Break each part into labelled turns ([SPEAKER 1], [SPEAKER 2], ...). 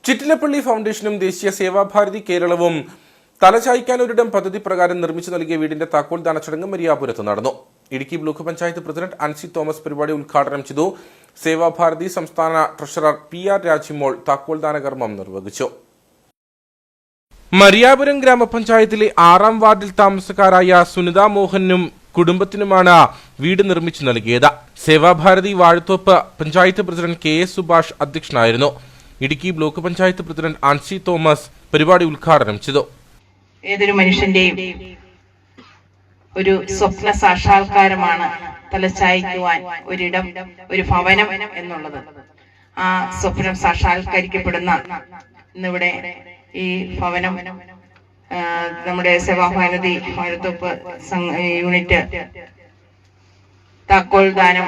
[SPEAKER 1] ചിറ്റിലപ്പള്ളി ഫൗണ്ടേഷനും ദേശീയ സേവാഭാരതി കേരളവും തലചായ്ക്കാനൊരിടം പദ്ധതി പ്രകാരം നിർമ്മിച്ചു നൽകിയ വീടിന്റെ താക്കോൽദാന ചടങ്ങ് മരിയാപുരത്ത് നടന്നു. Idukki block panchayat president Ansi Thomas പരിപാടി ഉദ്ഘാടനം ചെയ്തു. സേവാഭാരതി സംസ്ഥാന ട്രഷറർ PR രാജിമോൾ താക്കോൽദാന കർമ്മം നിർവഹിച്ചു. മരിയാപുരം ഗ്രാമപഞ്ചായത്തിലെ 6ാം വാർഡിൽ താമസക്കാരായ സുനിത മോഹനും കുടുംബത്തിനുമാണ് വീട് നിർമ്മിച്ചു നൽകിയത്. സേവാഭാരതി വാഴത്തോപ്പ് പഞ്ചായത്ത് പ്രസിഡന്റ് KS സുഭാഷ് അധ്യക്ഷനായിരുന്നു. Idukki block panchayat president Ansi Thomas പരിപാടി ഉദ്ഘാടനം ചെയ്തു.
[SPEAKER 2] ഏതൊരു മനുഷ്യന്റെയും ഒരു സ്വപ്ന സാക്ഷാത്കാരമാണ് തലചായ്ക്കുവാൻ ഒരിടം, ഒരു ഭവനം എന്നുള്ളത്. ആ സ്വപ്നം സാക്ഷാത്കരിക്കപ്പെടുന്ന ഇന്നിവിടെ ഈ ഭവനം നമ്മുടെ സേവാഭാരതി വാഴത്തോപ്പ് യൂണിറ്റ് താക്കോൽ ദാനം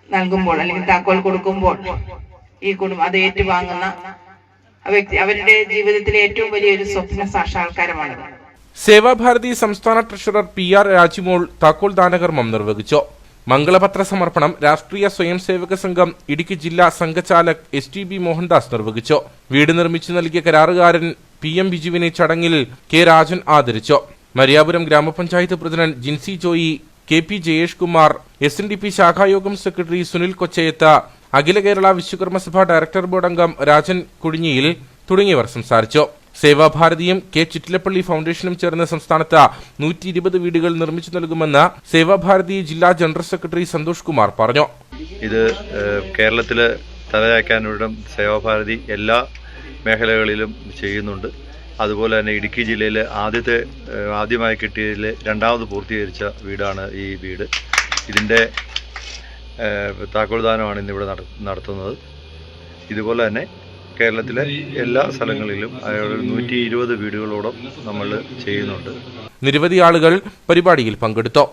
[SPEAKER 2] നൽകുമ്പോൾ അല്ലെങ്കിൽ താക്കോൽ കൊടുക്കുമ്പോൾ ഈ കുടുംബം അത് ഏറ്റുവാങ്ങുന്ന വ്യക്തി അവരുടെ ജീവിതത്തിലെ ഏറ്റവും വലിയൊരു സ്വപ്ന സാക്ഷാത്കാരമാണ്.
[SPEAKER 1] സേവാഭാരതി സംസ്ഥാന ട്രഷറർ PR രാജിമോൾ താക്കോൽ ദാനകർമ്മം നിർവഹിച്ചു. മംഗളപത്ര സമർപ്പണം രാഷ്ട്രീയ സ്വയം സേവക സംഘം ഇടുക്കി ജില്ലാ സംഘചാലക് STB മോഹൻദാസ് നിർവഹിച്ചു. വീട് നിർമ്മിച്ചു നൽകിയ കരാറുകാരൻ PM ബിജുവിനെ ചടങ്ങിൽ K രാജൻ ആദരിച്ചു. മരിയാപുരം ഗ്രാമപഞ്ചായത്ത് president Jincy Joy, KP Jayesh Kumar, SNDP ശാഖായോഗം secretary Sunil Kochayath, Akhila Kerala Vishwakarma Sabha director board അംഗം രാജൻ കുടിഞ്ഞിയിൽ തുടങ്ങിയവർ സംസാരിച്ചു. സേവാഭാരതിയും ചിറ്റിലപ്പള്ളി ഫൗണ്ടേഷനും ചേർന്ന് സംസ്ഥാനത്ത് 120 വീടുകൾ നിർമ്മിച്ചു നൽകുമെന്ന് സേവാഭാരതി ജില്ലാ ജനറൽ സെക്രട്ടറി സന്തോഷ് കുമാർ പറഞ്ഞു.
[SPEAKER 3] ഇത് കേരളത്തിലെ തലചായ്ക്കാനൊരിടം സേവാഭാരതി എല്ലാ മേഖലകളിലും ചെയ്യുന്നുണ്ട്. അതുപോലെ തന്നെ ഇടുക്കി ജില്ലയിലെ ആദ്യമായി കിട്ടിയതിൽ രണ്ടാമത് പൂർത്തീകരിച്ച വീടാണ് ഈ വീട്. ഇതിൻ്റെ താക്കോൽദാനമാണ് ഇന്നിവിടെ നടത്തുന്നത്. ഇതുപോലെ തന്നെ കേരളത്തിലെ എല്ലാ സ്ഥലങ്ങളിലും 120 വീടുകളോളം നമ്മൾ ചെയ്യുന്നുണ്ട്.
[SPEAKER 1] നിരവധി ആളുകൾ പരിപാടിയിൽ പങ്കെടുത്തു.